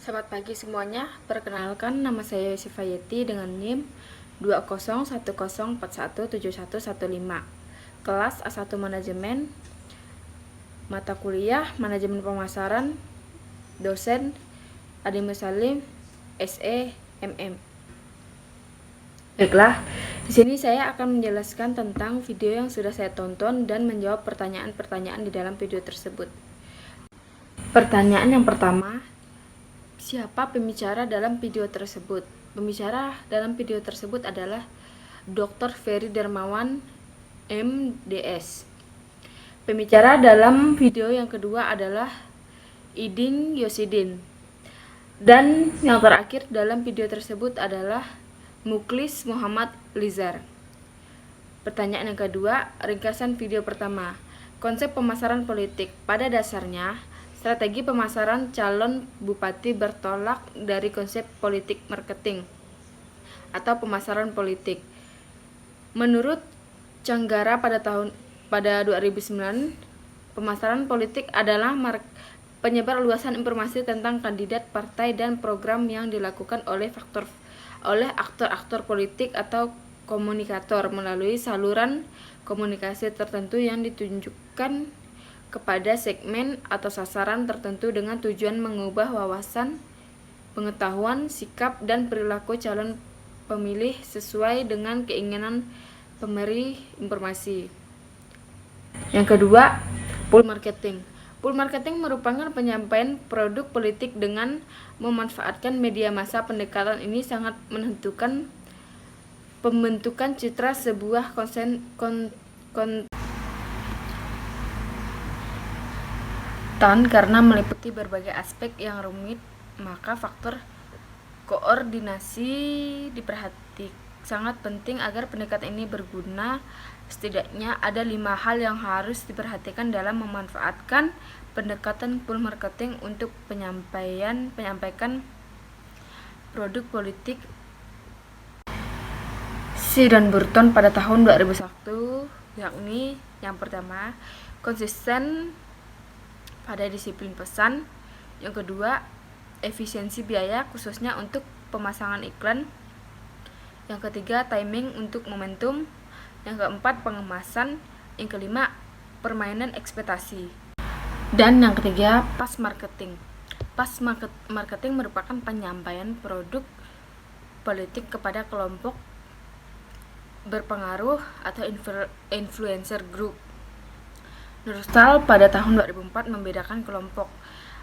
Selamat pagi semuanya, perkenalkan nama saya Yosifa Yeti dengan NIM 201041717115. Kelas A1 Manajemen, mata kuliah Manajemen Pemasaran, dosen Adi Musalim, SE, MM. Baiklah, di sini saya akan menjelaskan tentang video yang sudah saya tonton dan menjawab pertanyaan-pertanyaan di dalam video tersebut. Pertanyaan yang pertama, siapa pembicara dalam video tersebut? Pembicara dalam video tersebut adalah Dr. Ferry Dermawan, MDS. Pembicara dalam video yang kedua adalah Iding Yosidin. Dan yang terakhir dalam video tersebut adalah Muklis Muhammad Lizar. Pertanyaan yang kedua, ringkasan video pertama. Konsep pemasaran politik. Pada dasarnya, strategi pemasaran calon bupati bertolak dari konsep politik marketing atau pemasaran politik. Menurut Canggara pada 2009, pemasaran politik adalah penyebar luasan informasi tentang kandidat, partai, dan program yang dilakukan oleh aktor-aktor politik atau komunikator melalui saluran komunikasi tertentu yang ditunjukkan kepada segmen atau sasaran tertentu dengan tujuan mengubah wawasan, pengetahuan, sikap, dan perilaku calon pemilih sesuai dengan keinginan pemberi informasi. Yang kedua, pull marketing. Pull marketing merupakan penyampaian produk politik dengan memanfaatkan media massa. Pendekatan ini sangat menentukan pembentukan citra sebuah karena meliputi berbagai aspek yang rumit, maka faktor koordinasi sangat penting agar pendekatan ini berguna. Setidaknya ada 5 hal yang harus diperhatikan dalam memanfaatkan pendekatan pull marketing untuk penyampaikan produk politik. Si dan Burton pada tahun 2001, yakni yang pertama, konsisten pada disiplin pesan. Yang kedua, efisiensi biaya khususnya untuk pemasangan iklan. Yang ketiga, timing untuk momentum. Yang keempat, pengemasan. Yang kelima, permainan ekspektasi. Dan yang ketiga, pas marketing. Pas marketing merupakan penyampaian produk politik kepada kelompok berpengaruh atau influencer group. Nursal pada tahun 2004 membedakan kelompok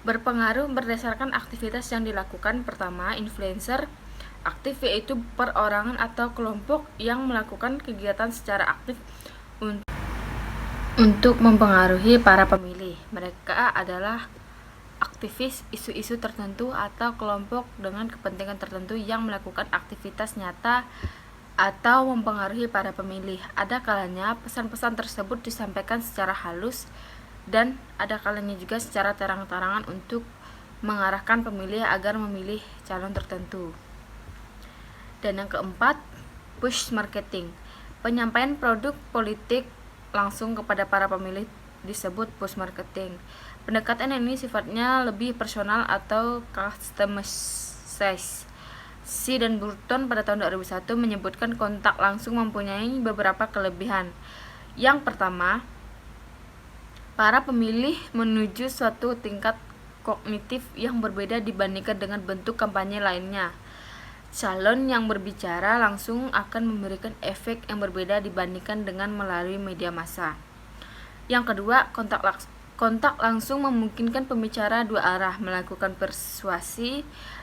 berpengaruh berdasarkan aktivitas yang dilakukan. Pertama, influencer aktif yaitu perorangan atau kelompok yang melakukan kegiatan secara aktif untuk mempengaruhi para pemilih. Mereka adalah aktivis isu-isu tertentu atau kelompok dengan kepentingan tertentu yang melakukan aktivitas nyata atau mempengaruhi para pemilih. Ada kalanya pesan-pesan tersebut disampaikan secara halus dan ada kalanya juga secara terang-terangan untuk mengarahkan pemilih agar memilih calon tertentu. Dan yang keempat, push marketing. Penyampaian produk politik langsung kepada para pemilih disebut push marketing. Pendekatan ini sifatnya lebih personal atau customized. Si dan Burton pada tahun 2001 menyebutkan kontak langsung mempunyai beberapa kelebihan. Yang pertama, para pemilih menuju suatu tingkat kognitif yang berbeda dibandingkan dengan bentuk kampanye lainnya. Calon yang berbicara langsung akan memberikan efek yang berbeda dibandingkan dengan melalui media massa. Yang kedua, kontak langsung memungkinkan pembicara dua arah melakukan persuasi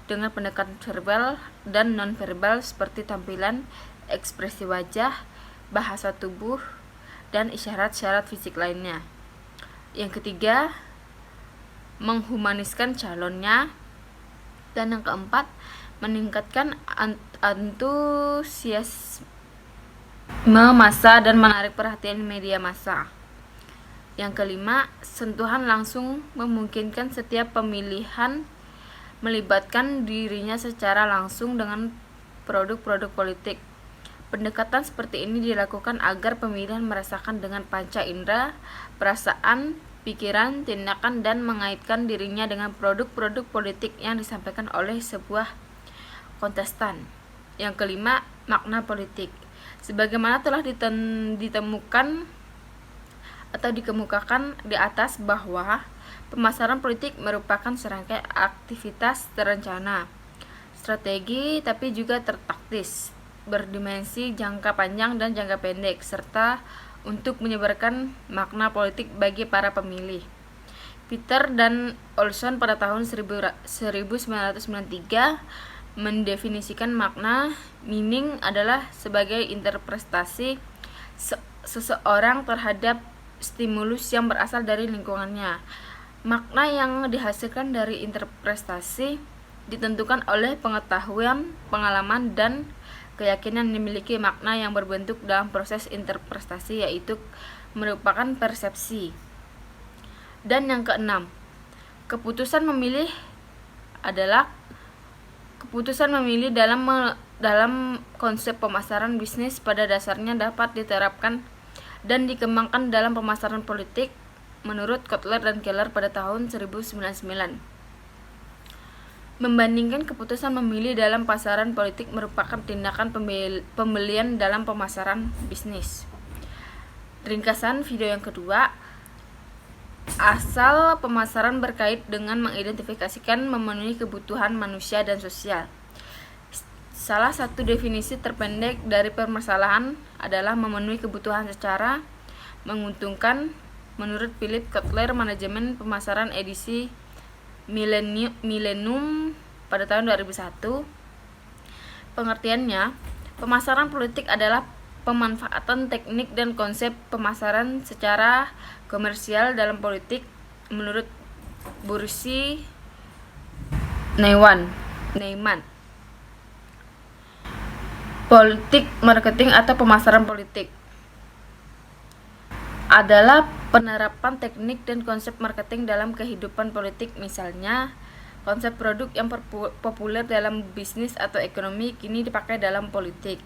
dengan pendekatan verbal dan non-verbal seperti tampilan, ekspresi wajah, bahasa tubuh, dan isyarat-isyarat fisik lainnya. Yang ketiga, menghumaniskan calonnya. Dan yang keempat, meningkatkan antusiasme massa dan menarik perhatian media massa. Yang kelima, sentuhan langsung memungkinkan setiap pemilihan melibatkan dirinya secara langsung dengan produk-produk politik. Pendekatan seperti ini dilakukan agar pemilihan merasakan dengan panca indera, perasaan, pikiran, tindakan, dan mengaitkan dirinya dengan produk-produk politik yang disampaikan oleh sebuah kontestan. Yang kelima, makna politik. Sebagaimana telah ditemukan atau dikemukakan di atas bahwa pemasaran politik merupakan serangkaian aktivitas terencana, strategi, tapi juga tertaktis, berdimensi jangka panjang dan jangka pendek, serta untuk menyebarkan makna politik bagi para pemilih. Peter dan Olson pada tahun 1993 mendefinisikan makna meaning adalah sebagai interpretasi seseorang terhadap stimulus yang berasal dari lingkungannya. Makna yang dihasilkan dari interpretasi ditentukan oleh pengetahuan, pengalaman, dan keyakinan dimiliki makna yang berbentuk dalam proses interpretasi, yaitu merupakan persepsi. Dan yang keenam, keputusan memilih adalah keputusan memilih dalam konsep pemasaran bisnis pada dasarnya dapat diterapkan dan dikembangkan dalam pemasaran politik menurut Kotler dan Keller pada tahun 1999. Membandingkan keputusan memilih dalam pasaran politik merupakan tindakan pembelian dalam pemasaran bisnis. Ringkasan video yang kedua, asal pemasaran berkait dengan mengidentifikasikan memenuhi kebutuhan manusia dan sosial. Salah satu definisi terpendek dari permasalahan adalah memenuhi kebutuhan secara menguntungkan menurut Philip Kotler, Manajemen Pemasaran edisi Millennium pada tahun 2001. Pengertiannya, pemasaran politik adalah pemanfaatan teknik dan konsep pemasaran secara komersial dalam politik menurut Bursi Neyman. Politik marketing atau pemasaran politik adalah penerapan teknik dan konsep marketing dalam kehidupan politik. Misalnya, konsep produk yang populer dalam bisnis atau ekonomi kini dipakai dalam politik.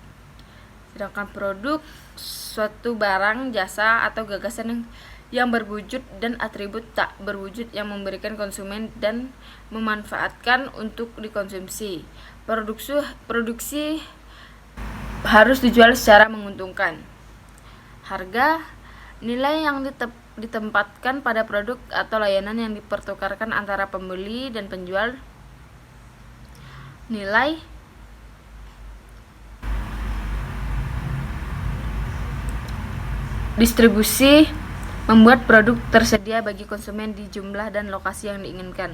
Sedangkan produk suatu barang, jasa, atau gagasan yang berwujud dan atribut tak berwujud yang memberikan konsumen dan memanfaatkan untuk dikonsumsi. Produksi harus dijual secara menguntungkan. Harga, nilai yang ditempatkan pada produk atau layanan yang dipertukarkan antara pembeli dan penjual. Nilai, distribusi, membuat produk tersedia bagi konsumen di jumlah dan lokasi yang diinginkan.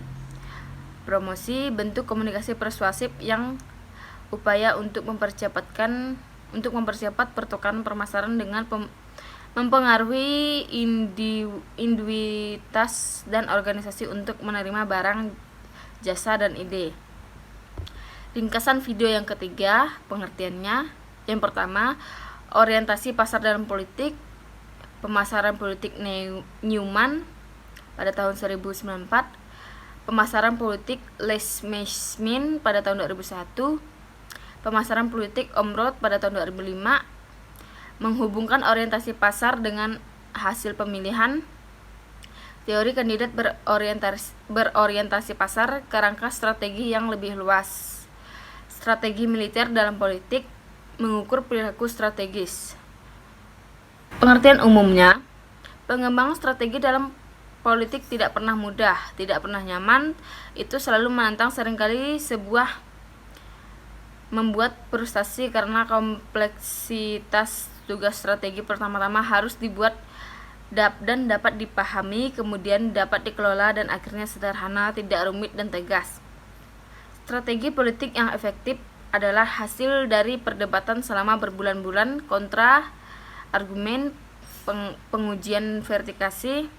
Promosi, bentuk komunikasi persuasif yang upaya untuk mempercepat pertukaran pemasaran dengan mempengaruhi individualitas dan organisasi untuk menerima barang, jasa, dan ide. Ringkasan video yang ketiga, pengertiannya. Yang pertama, orientasi pasar dalam politik, pemasaran politik Newman pada tahun 1994, pemasaran politik Les Meismin pada tahun 2001, pemasaran politik Omroth pada tahun 2005, menghubungkan orientasi pasar dengan hasil pemilihan, teori kandidat berorientasi pasar, kerangka strategi yang lebih luas, strategi militer dalam politik, mengukur perilaku strategis. Pengertian umumnya, pengembangan strategi dalam politik tidak pernah mudah, tidak pernah nyaman, itu selalu menantang, seringkali membuat frustasi karena kompleksitas tugas strategi pertama-tama harus dibuat dan dapat dipahami, kemudian dapat dikelola, dan akhirnya sederhana, tidak rumit, dan tegas. Strategi politik yang efektif adalah hasil dari perdebatan selama berbulan-bulan, kontra argumen, pengujian verifikasi,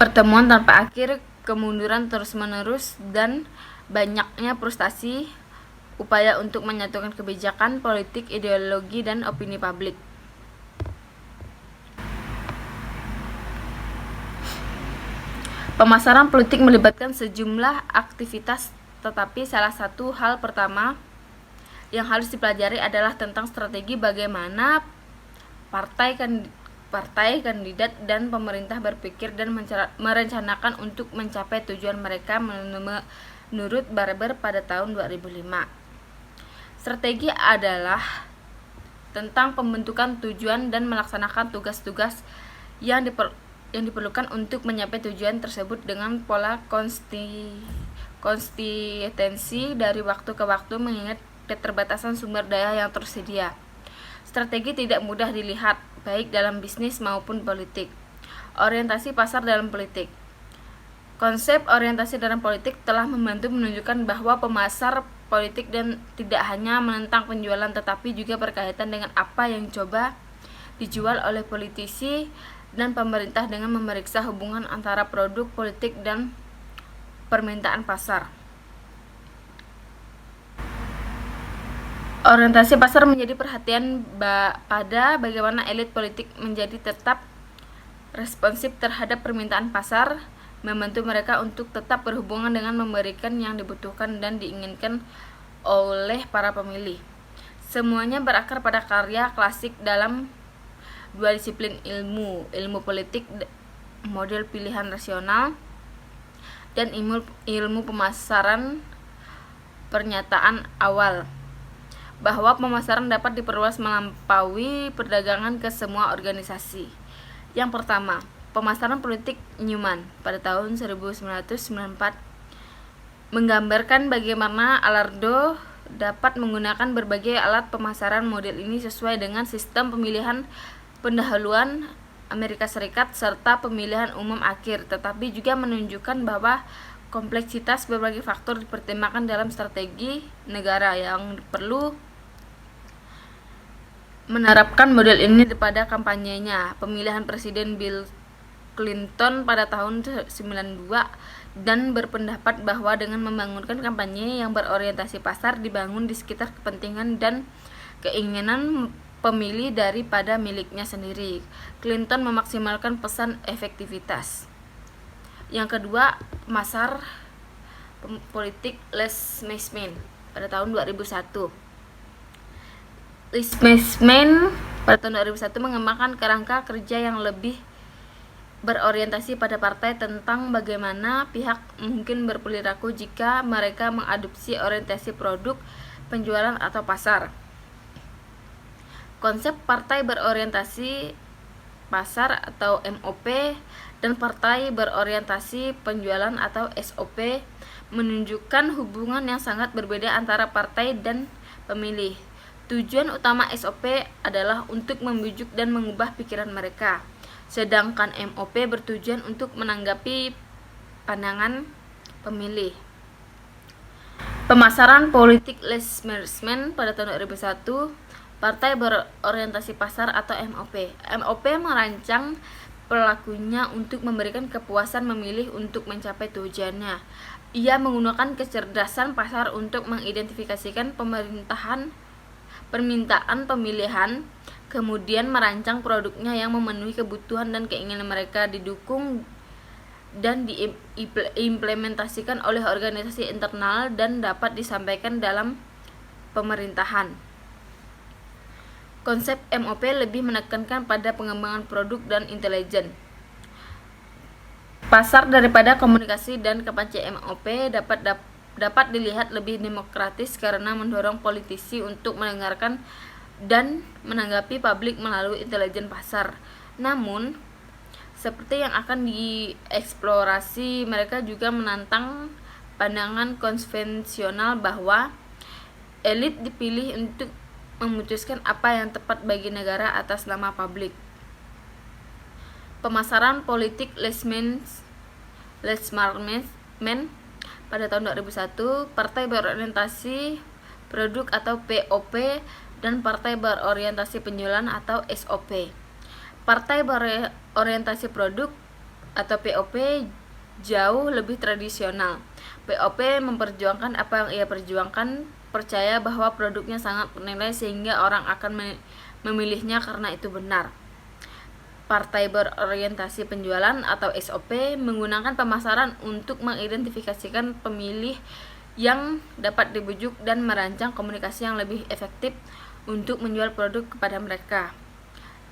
pertemuan tanpa akhir, kemunduran terus-menerus, dan banyaknya frustasi, upaya untuk menyatukan kebijakan, politik, ideologi, dan opini publik. Pemasaran politik melibatkan sejumlah aktivitas, tetapi salah satu hal pertama yang harus dipelajari adalah tentang strategi bagaimana partai partai, kandidat, dan pemerintah berpikir dan merencanakan untuk mencapai tujuan mereka menurut Barber pada tahun 2005. Strategi adalah tentang pembentukan tujuan dan melaksanakan tugas-tugas yang diperlukan untuk mencapai tujuan tersebut dengan pola konsistensi dari waktu ke waktu mengingat keterbatasan sumber daya yang tersedia. Strategi tidak mudah dilihat, baik dalam bisnis maupun politik. Orientasi pasar dalam politik. Konsep orientasi dalam politik telah membantu menunjukkan bahwa pemasar politik dan tidak hanya menentang penjualan tetapi juga berkaitan dengan apa yang coba dijual oleh politisi dan pemerintah dengan memeriksa hubungan antara produk politik dan permintaan pasar. Orientasi pasar menjadi perhatian pada bagaimana elit politik menjadi tetap responsif terhadap permintaan pasar, membantu mereka untuk tetap berhubungan dengan memberikan yang dibutuhkan dan diinginkan oleh para pemilih. Semuanya berakar pada karya klasik dalam dua disiplin ilmu politik, model pilihan rasional, dan ilmu pemasaran pernyataan awal, bahwa pemasaran dapat diperluas melampaui perdagangan ke semua organisasi. Yang pertama, pemasaran politik Newman pada tahun 1994 menggambarkan bagaimana Alardo dapat menggunakan berbagai alat pemasaran. Model ini sesuai dengan sistem pemilihan pendahuluan Amerika Serikat serta pemilihan umum akhir, tetapi juga menunjukkan bahwa kompleksitas berbagai faktor dipertimbangkan dalam strategi negara yang perlu menerapkan model ini pada kampanyenya. Pemilihan Presiden Bill Clinton pada tahun 1992 dan berpendapat bahwa dengan membangunkan kampanye yang berorientasi pasar dibangun di sekitar kepentingan dan keinginan pemilih daripada miliknya sendiri. Clinton memaksimalkan pesan efektivitas. Yang kedua, pasar politik Les Misman pada tahun 2001. Les Misman pada tahun 2001 mengembangkan kerangka kerja yang lebih berorientasi pada partai tentang bagaimana pihak mungkin berperilaku jika mereka mengadopsi orientasi produk, penjualan, atau pasar. Konsep partai berorientasi pasar atau MOP dan partai berorientasi penjualan atau SOP menunjukkan hubungan yang sangat berbeda antara partai dan pemilih. Tujuan utama SOP adalah untuk membujuk dan mengubah pikiran mereka, sedangkan MOP bertujuan untuk menanggapi pandangan pemilih. Pemasaran politik Les Misman pada tahun 2001, partai berorientasi pasar atau MOP. MOP merancang pelakunya untuk memberikan kepuasan memilih untuk mencapai tujuannya. Ia menggunakan kecerdasan pasar untuk mengidentifikasikan permintaan pemilihan, kemudian merancang produknya yang memenuhi kebutuhan dan keinginan mereka, didukung dan diimplementasikan oleh organisasi internal dan dapat disampaikan dalam pemerintahan. Konsep MOP lebih menekankan pada pengembangan produk dan intelijen pasar daripada komunikasi, dan kampanye MOP dapat dilihat lebih demokratis karena mendorong politisi untuk mendengarkan dan menanggapi publik melalui intelijen pasar. Namun, seperti yang akan dieksplorasi, mereka juga menantang pandangan konvensional bahwa elit dipilih untuk memutuskan apa yang tepat bagi negara atas nama publik. Pemasaran politik Les Misman pada tahun 2001, partai berorientasi produk atau POP dan partai berorientasi penjualan atau SOP. Partai berorientasi produk atau POP jauh lebih tradisional. POP memperjuangkan apa yang ia perjuangkan, percaya bahwa produknya sangat bernilai sehingga orang akan memilihnya karena itu benar. Partai berorientasi penjualan atau SOP menggunakan pemasaran untuk mengidentifikasikan pemilih yang dapat dibujuk dan merancang komunikasi yang lebih efektif untuk menjual produk kepada mereka.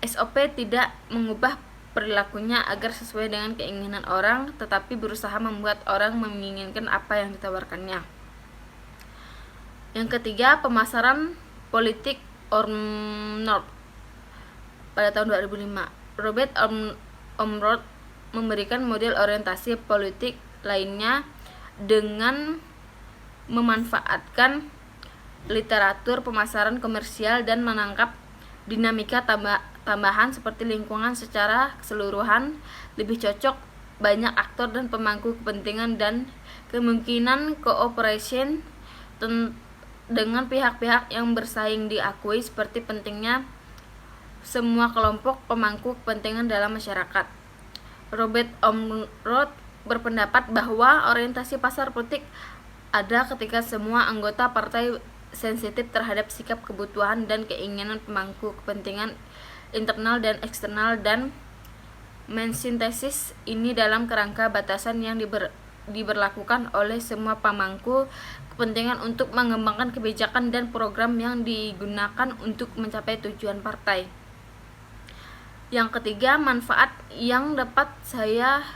SOP tidak mengubah perilakunya agar sesuai dengan keinginan orang, tetapi berusaha membuat orang menginginkan apa yang ditawarkannya. Yang ketiga, pemasaran politik Ormrod. Pada tahun 2005, Robert Ormrod memberikan model orientasi politik lainnya dengan memanfaatkan literatur pemasaran komersial dan menangkap dinamika tambahan seperti lingkungan secara keseluruhan, lebih cocok banyak aktor dan pemangku kepentingan, dan kemungkinan cooperation dengan pihak-pihak yang bersaing diakui seperti pentingnya semua kelompok pemangku kepentingan dalam masyarakat. Robert Ormrod berpendapat bahwa orientasi pasar politik ada ketika semua anggota partai sensitif terhadap sikap, kebutuhan, dan keinginan pemangku kepentingan internal dan eksternal, dan mensintesis ini dalam kerangka batasan yang diberlakukan oleh semua pemangku kepentingan untuk mengembangkan kebijakan dan program yang digunakan untuk mencapai tujuan partai. Yang ketiga, manfaat yang dapat saya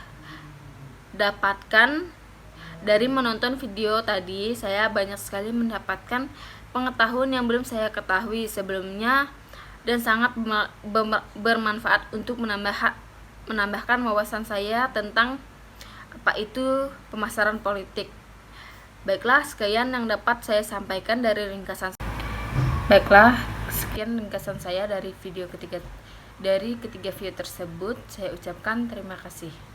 dapatkan dari menonton video tadi. Saya banyak sekali mendapatkan pengetahuan yang belum saya ketahui sebelumnya dan sangat bermanfaat untuk menambahkan wawasan saya tentang apa itu pemasaran politik. Baiklah, sekian yang dapat saya sampaikan dari ringkasan. Sekian ringkasan saya dari ketiga video tersebut. Saya ucapkan terima kasih.